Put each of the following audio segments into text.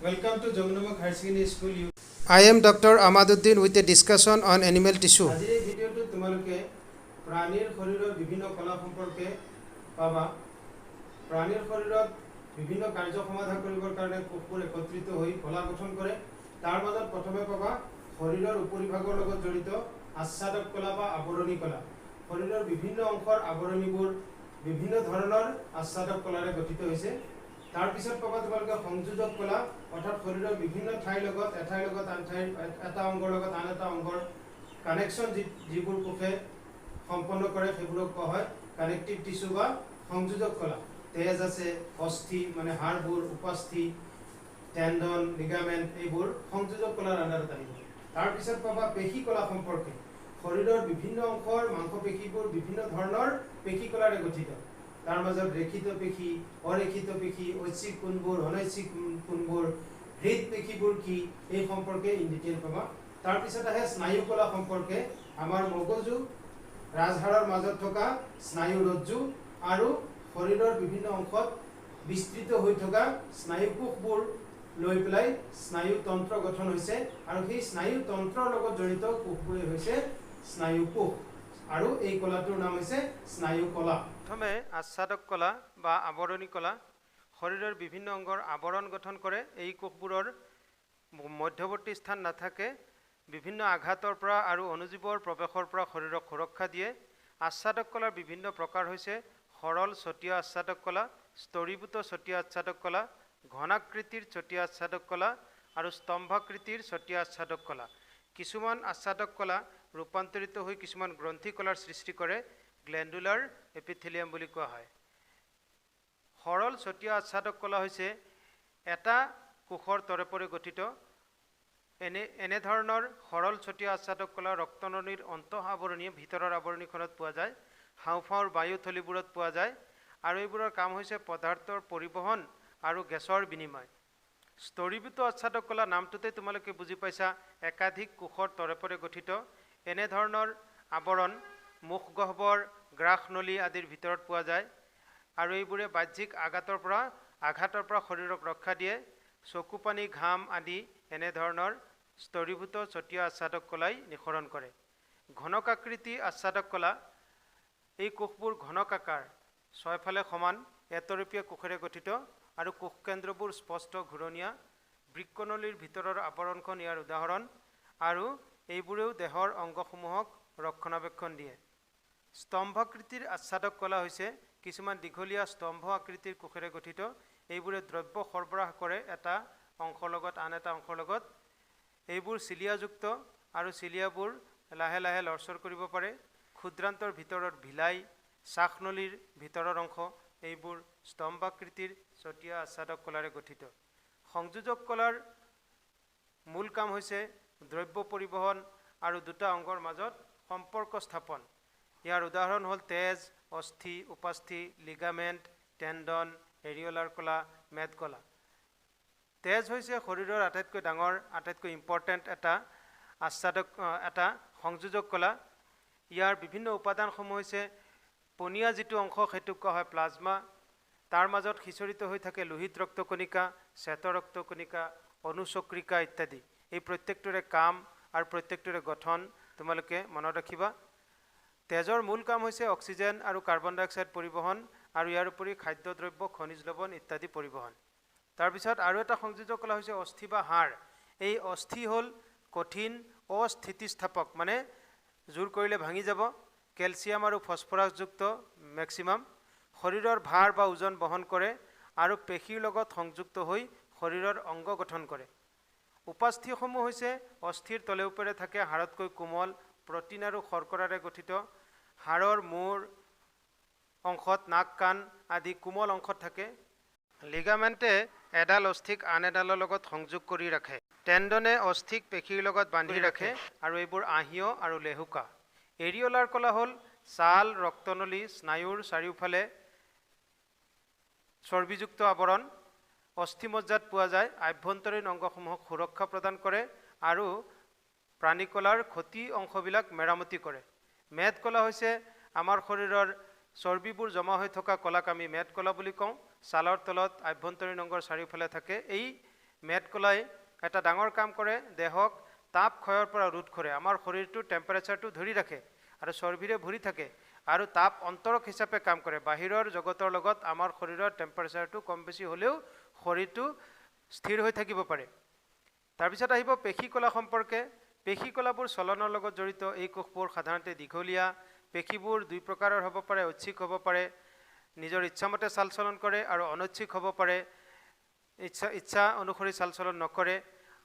Welcome to Jammunamuk Higher Secondary School. I am Dr. Amaduddin with a discussion on animal tissue. আজিৰ এই ভিডিঅ'টো তোমালোকে প্ৰাণীৰ শৰীৰৰ বিভিন্ন কলা সম্পৰ্কে পাবা। প্ৰাণীৰ শৰীৰত বিভিন্ন কাৰ্য সমাধান কৰিবৰ কাৰণে কোষবোৰ একত্ৰিত হৈ কলা গঠন কৰে। তাৰ মাজত প্ৰথমে পাবা শৰীৰৰ উপৰিভাগৰ লগত জড়িত আচ্ছাদক কলা বা আৱৰণী কলা। শৰীৰৰ বিভিন্ন অংশৰ আৱৰণীবোৰ বিভিন্ন ধৰণৰ আচ্ছাদক কলাৰে গঠিত হৈছে। তাৰ পিছত পাবা তোমালোকে সংযোজক কলা, অৰ্থাৎ শৰীৰৰ বিভিন্ন ঠাইৰ লগত এঠাইৰ লগত আন ঠাইৰ এটা অংগৰ লগত আন এটা অংগৰ কানেকশ্যন যিবোৰ কোষে সম্পন্ন কৰে সেইবোৰক কোৱা হয় কানেক্টিভ টিস্যু বা সংযোজক কলা। তেজ আছে, অস্থি মানে হাড়বোৰ, উপাস্থি, টেণ্ডন, লিগামেণ্ট এইবোৰ সংযোজক কলাৰ আণ্ডাৰত আহিব। তাৰপিছত পাবা পেশী কলা সম্পৰ্কে। শৰীৰৰ বিভিন্ন অংশৰ মাংসপেশীবোৰ বিভিন্ন ধৰণৰ পেশী কলাৰে গঠিত। তাৰ মাজত ৰেখিত পেশী, অৰেখিত পেশী, ঐচ্ছিক কোণবোৰ, অনৈচ্ছিক কোণবোৰ, হৃদপেশীবোৰ কি এই সম্পৰ্কে ইন ডিটেইল পাবা। তাৰপিছত আহে স্নায়ু কলা সম্পৰ্কে। আমাৰ মগজু, ৰাজহাড়ৰ মাজত থকা স্নায়ু ৰজ্জু আৰু শৰীৰৰ বিভিন্ন অংশত বিস্তৃত হৈ থকা স্নায়ু কোষবোৰ লৈ পেলাই স্নায়ু তন্ত্ৰ গঠন হৈছে আৰু সেই স্নায়ু তন্ত্ৰৰ লগত জড়িত কোষবোৰে হৈছে স্নায়ু কোষ আৰু এই কলাটোৰ নাম হৈছে স্নায়ু কলা। প্ৰথমে আচ্ছাদক কলা বা আৱৰণী কলা শৰীৰৰ বিভিন্ন অংগৰ আৱৰণ গঠন কৰে। এই কোষবোৰৰ মধ্যৱৰ্তী স্থান নাথাকে, বিভিন্ন আঘাতৰ পৰা আৰু অনুজীৱৰ প্ৰৱেশৰ পৰা শৰীৰক সুৰক্ষা দিয়ে। আচ্ছাদক কলাৰ বিভিন্ন প্ৰকাৰ হৈছে সৰল ছটিয়া আচ্ছাদক কলা, স্তৰীভূত ছটিয়া আচ্ছাদক কলা, ঘনাকৃতিৰ ছটিয়া আচ্ছাদক কলা আৰু স্তম্ভাকৃতিৰ ছটিয়া আচ্ছাদক কলা। কিছুমান আচ্ছাদক কলা ৰূপান্তৰিত হৈ কিছুমান গ্ৰন্থি কলাৰ সৃষ্টি কৰে, গ্লেণ্ডুলাৰ এপিথেলিয়াম বুলি কোৱা হয়। সৰল ছটিয়া আচ্ছাদক কলা হৈছে এটা কোষৰ তৰেপৰে গঠিত। এনেধৰণৰ সৰল ছটিয়া আচ্ছাদক কলা ৰক্তনলীৰ অন্তঃ আৱৰণীয়ে ভিতৰৰ আৱৰণীখনত পোৱা যায়, হাওঁফাওঁৰ বায়ুথলীবোৰত পোৱা যায় আৰু এইবোৰৰ কাম হৈছে পদাৰ্থৰ পৰিবহণ আৰু গেছৰ বিনিময়। স্তৰীভূত আচ্ছাদক কলা নামটোতে তোমালোকে বুজি পাইছা, একাধিক কোষৰ তৰেপৰে গঠিত। এনেধৰণৰ আৱৰণ মুখগহ্বৰ, গ্ৰাসনলী আদিৰ ভিতৰত পোৱা যায় আৰু এইবোৰে বাহ্যিক আঘাতৰ পৰা শৰীৰক ৰক্ষা দিয়ে। চকুপানী, ঘাম আদি এনেধৰণৰ স্তৰীভূত ছটিয়া আচ্ছাদক কলাই নিঃসৰণ কৰে। ঘনকাকৃতি আচ্ছাদক কলা, এই কোষবোৰ ঘনকাকাৰ, ছয়ফালে সমান, এতৰপীয়া কোষেৰে গঠিত আৰু কোষকেন্দ্ৰবোৰ স্পষ্ট ঘূৰণীয়া। বৃক্কনলীৰ ভিতৰৰ আৱৰণখন ইয়াৰ উদাহৰণ আৰু এইবোৰেও দেহৰ অংগসমূহক ৰক্ষণাবেক্ষণ দিয়ে। স্তম্ভাকৃতিৰ আচ্ছাদক কলা হৈছে কিছুমান দীঘলীয়া স্তম্ভ আকৃতিৰ কোষেৰে গঠিত। এইবোৰে দ্ৰব্য সৰবৰাহ কৰে এটা অংশৰ লগত আন এটা অংশৰ লগত। এইবোৰ চিলিয়াযুক্ত আৰু চিলিয়াবোৰ লাহে লাহে লৰচৰ কৰিব পাৰে। ক্ষুদ্ৰান্তৰ ভিতৰৰ ভিলাই, শ্বাসনলীৰ ভিতৰৰ অংশ এইবোৰ স্তম্ভাকৃতিৰ ছটিয়া আচ্ছাদক কলাৰে গঠিত। সংযোজক কলাৰ মূল কাম হৈছে দ্ৰব্য পৰিবহণ আৰু দুটা অংগৰ মাজত সম্পৰ্ক স্থাপন। ইয়াৰ উদাহৰণ হ'ল তেজ, অস্থি, উপাস্থি, লিগামেণ্ট, টেণ্ডন, এৰিঅলাৰ কলা, মেদ কলা। তেজ হৈছে শৰীৰৰ আটাইতকৈ ডাঙৰ, আটাইতকৈ ইম্পৰ্টেণ্ট এটা সংযোজক কলা। ইয়াৰ বিভিন্ন উপাদানসমূহ হৈছে পনীয়া যিটো অংশ সেইটোক কোৱা হয় প্লাজমা। তাৰ মাজত সিঁচৰিত হৈ থাকে লোহিত ৰক্তকণিকা, শ্বেত ৰক্তকণিকা, অনুচক্ৰিকা ইত্যাদি। এই প্ৰত্যেকটোৰে কাম আৰু প্ৰত্যেকটোৰে গঠন তোমালোকে মনত ৰাখিবা। তেজৰ মূল কাম হৈছে অক্সিজেন আৰু কাৰ্বন ডাই অক্সাইড পৰিবহণ আৰু ইয়াৰ উপৰি খাদ্যদ্ৰব্য, খনিজ লৱণ ইত্যাদি পৰিবহণ। তাৰপিছত আৰু এটা সংযোজক কলা হৈছে অস্থি বা হাড়। এই অস্থি হ'ল কঠিন অস্থিতিস্থাপক, মানে জোৰ কৰিলে ভাঙি যাব, কেলছিয়াম আৰু ফছফৰাছযুক্ত মেক্সিমাম। শৰীৰৰ ভাৰ বা ওজন বহন কৰে আৰু পেশীৰ লগত সংযুক্ত হৈ শৰীৰৰ অংগ গঠন কৰে। উপাস্থিসমূহ হৈছে অস্থিৰ তলে ওপৰে থাকে, হাড়তকৈ কোমল, প্ৰটিন আৰু শৰ্কৰাৰে গঠিত। হাড়ৰ মূৰ অংশত নাক, কাণ আদি কোমল অংশত থাকে। লিগামেণ্টে এডাল অস্থিক আন এডালৰ লগত সংযোগ কৰি ৰাখে। টেণ্ডনে অস্থিক পেশীৰ লগত বান্ধি ৰাখে আৰু এইবোৰ আঁহিয় আৰু লেহুকা। এৰিঅলাৰ কলা হ'ল ছাল, ৰক্তনলী, স্নায়ুৰ চাৰিওফালে চৰ্বিযুক্ত আৱৰণ। অস্থিমজ্জাত পোৱা যায়, আভ্যন্তৰীণ অংগসমূহক সুৰক্ষা প্ৰদান কৰে আৰু প্ৰাণীকলাৰ ক্ষতি অংশবিলাক মেৰামতি কৰে। মেদ কলা হৈছে আমাৰ শৰীৰৰ চৰ্বিবোৰ জমা হৈ থকা কলাক আমি মেদ কলা বুলি কওঁ। ছালৰ তলত আভ্যন্তৰীণ অংগৰ চাৰিওফালে থাকে। এই মেদ কলাই এটা ডাঙৰ কাম কৰে দেহক তাপ ক্ষয়ৰ পৰা ৰোধ কৰে আমাৰ শৰীৰটো টেম্পাৰেচাৰটো ধৰি ৰাখে আৰু চৰ্বিৰে ভৰি থাকে আৰু তাপ অন্তৰক হিচাপে কাম কৰে বাহিৰৰ জগতৰ লগত আমাৰ শৰীৰৰ টেম্পাৰেচাৰটো কম বেছি হ'লেও শৰীৰটো স্থিৰ হৈ থাকিব পাৰে তাৰ পিছত আহিব পেশী কলা সম্পৰ্কে পেশী কলাবোৰ চলনৰ লগত জড়িত এই কোষবোৰ সাধাৰণতে দীঘলীয়া পেশীবোৰ দুই প্ৰকাৰৰ হ'ব পাৰে ঐচ্ছিক হ'ব পাৰে নিজৰ ইচ্ছামতে চালচলন কৰে আৰু অনৈচ্ছিক হ'ব পাৰে ইচ্ছা অনুসৰি চালচলন নকৰে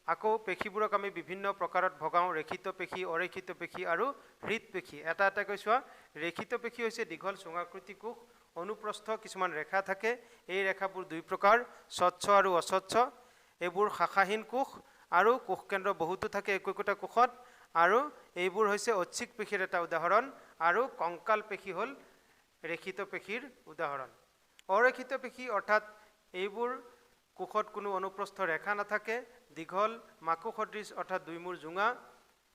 আকৌ পেশীবোৰক আমি বিভিন্ন প্ৰকাৰত ভগাও ৰেখিত পেশী অৰেখিত পেশী আৰু হৃদ পেশী এটা এটা কৈছোৱা ৰেখিত পেশী হৈছে দীঘল চুঙাকৃতি কোষ অনুপ্ৰস্থ কিছুমান ৰেখা থাকে এই ৰেখাবোৰ দুই প্ৰকাৰ স্বচ্ছ আৰু অস্বচ্ছ এইবোৰ শাখাহীন কোষ আৰু কোষ কেন্দ্ৰ বহুতো থাকে একোটা কোষত আৰু এইবোৰ হৈছে ঐচ্ছিক পেশীৰ এটা উদাহৰণ আৰু কংকাল পেশী হ'ল ৰেখিত পেশীৰ উদাহৰণ অৰেখিত পেশী অৰ্থাৎ এইবোৰ কোষত কোনো অনুপ্ৰস্থ ৰেখা নাথাকে দীঘল মাকু সদৃশ অৰ্থাৎ দুই মূৰ জোঙা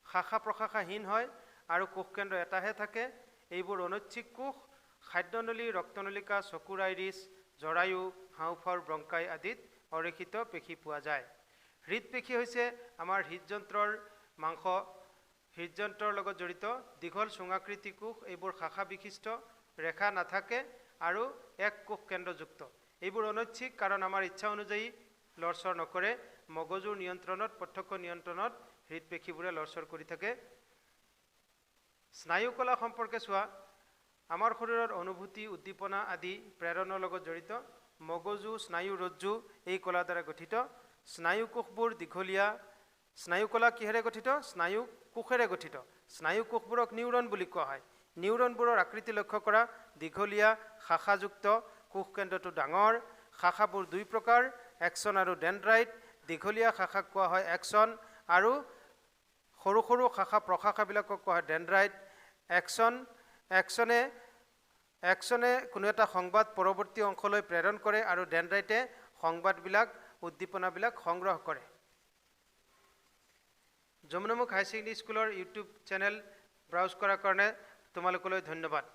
শাখা প্ৰশাখাহীন হয় আৰু কোষ কেন্দ্ৰ এটাহে থাকে এইবোৰ অনৈচ্ছিক কোষ খাদ্যনলী ৰক্তনলিকা চকুৰ আইৰিছ জৰায়ু হাঁওফাঁওৰ ব্ৰংকাই আদিত অৰেখিত পেশী পোৱা যায় হৃদপেশী হৈছে আমাৰ হৃদযন্ত্ৰৰ মাংস হৃদযন্ত্ৰৰ লগত জড়িত দীঘল চুঙাকৃতি কোষ এইবোৰ শাখা বিশিষ্ট ৰেখা নাথাকে আৰু এক কোষ কেন্দ্ৰযুক্ত এইবোৰ অনৈচ্ছিক কাৰণ আমাৰ ইচ্ছা অনুযায়ী লৰচৰ নকৰে মগজুৰ নিয়ন্ত্ৰণত প্ৰত্যক্ষ নিয়ন্ত্ৰণত হৃদপেশীবোৰে লৰচৰ কৰি থাকে স্নায়ু কলা সম্পৰ্কে চোৱা আমাৰ শৰীৰৰ অনুভূতি উদ্দীপনা আদি প্ৰেৰণৰ লগত জড়িত মগজু স্নায়ু ৰজ্জু এই কলাৰ দ্বাৰা গঠিত স্নায়ু কোষবোৰ দীঘলীয়া স্নায়ু কলা কিহেৰে গঠিত স্নায়ু কোষেৰে গঠিত স্নায়ু কোষবোৰক নিউৰন বুলি কোৱা হয় নিউৰনবোৰৰ আকৃতি লক্ষ্য কৰা দীঘলীয়া শাখাযুক্ত কোষ কেন্দ্ৰটো ডাঙৰ শাখাবোৰ দুই প্ৰকাৰ এক্সন আৰু ডেনড্ৰাইট দীঘলীয়া শাখাক কোৱা হয় এক্সন আৰু সৰু সৰু শাখা প্ৰশাখাবিলাকক কোৱা হয় ডেনড্ৰাইট এক্সনে কোনো এটা সংবাদ পৰৱৰ্তী অংশলৈ প্ৰেৰণ কৰে আৰু ডেনড্ৰাইটে সংবাদবিলাক উদ্দীপনাবিলাক সংগ্ৰহ কৰে যমুনামুখ হাই ছেকেণ্ডেৰী স্কুলৰ ইউটিউব চেনেল ব্ৰাউজ কৰাৰ কাৰণে তোমালোকলৈ ধন্যবাদ